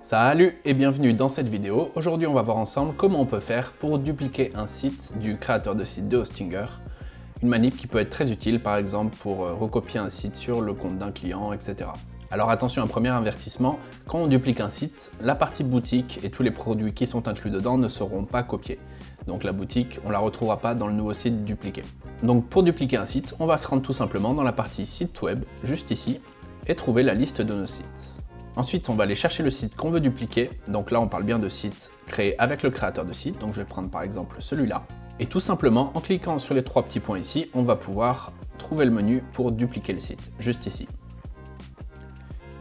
Salut et bienvenue dans cette vidéo. Aujourd'hui on va voir ensemble comment on peut faire pour dupliquer un site du créateur de site de Hostinger. Une manip qui peut être très utile par exemple pour recopier un site sur le compte d'un client, etc. Alors attention, un premier avertissement, quand on duplique un site, la partie boutique et tous les produits qui sont inclus dedans ne seront pas copiés. Donc la boutique, on ne la retrouvera pas dans le nouveau site dupliqué. Donc pour dupliquer un site, on va se rendre tout simplement dans la partie site web, juste ici, et trouver la liste de nos sites. Ensuite, on va aller chercher le site qu'on veut dupliquer. Donc là, on parle bien de sites créés avec le créateur de site. Donc je vais prendre par exemple celui-là. Et tout simplement, en cliquant sur les trois petits points ici, on va pouvoir trouver le menu pour dupliquer le site, juste ici.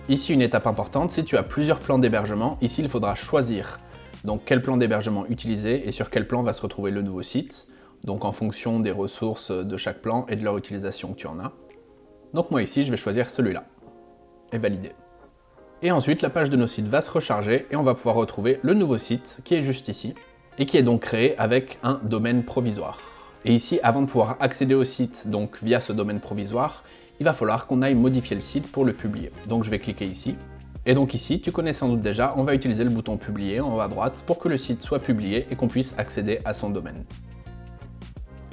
Ici, une étape importante, si tu as plusieurs plans d'hébergement, ici, il faudra choisir donc quel plan d'hébergement utiliser et sur quel plan va se retrouver le nouveau site. Donc en fonction des ressources de chaque plan et de leur utilisation que tu en as. Donc moi ici, je vais choisir celui-là et valider. Et ensuite, la page de nos sites va se recharger et on va pouvoir retrouver le nouveau site qui est juste ici et qui est donc créé avec un domaine provisoire. Et ici, avant de pouvoir accéder au site donc via ce domaine provisoire, il va falloir qu'on aille modifier le site pour le publier. Donc je vais cliquer ici. Et donc ici, tu connais sans doute déjà, on va utiliser le bouton publier en haut à droite pour que le site soit publié et qu'on puisse accéder à son domaine.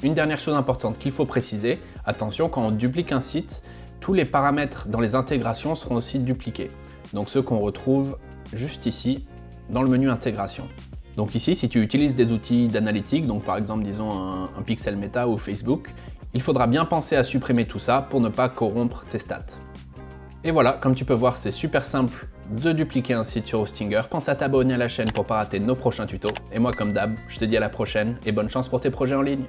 Une dernière chose importante qu'il faut préciser, attention, quand on duplique un site, tous les paramètres dans les intégrations seront aussi dupliqués. Donc ceux qu'on retrouve juste ici dans le menu intégration. Donc ici, si tu utilises des outils d'analytique, donc par exemple disons un Pixel Meta ou Facebook, il faudra bien penser à supprimer tout ça pour ne pas corrompre tes stats. Et voilà, comme tu peux voir, c'est super simple de dupliquer un site sur Hostinger. Pense à t'abonner à la chaîne pour ne pas rater nos prochains tutos. Et moi comme d'hab, je te dis à la prochaine et bonne chance pour tes projets en ligne.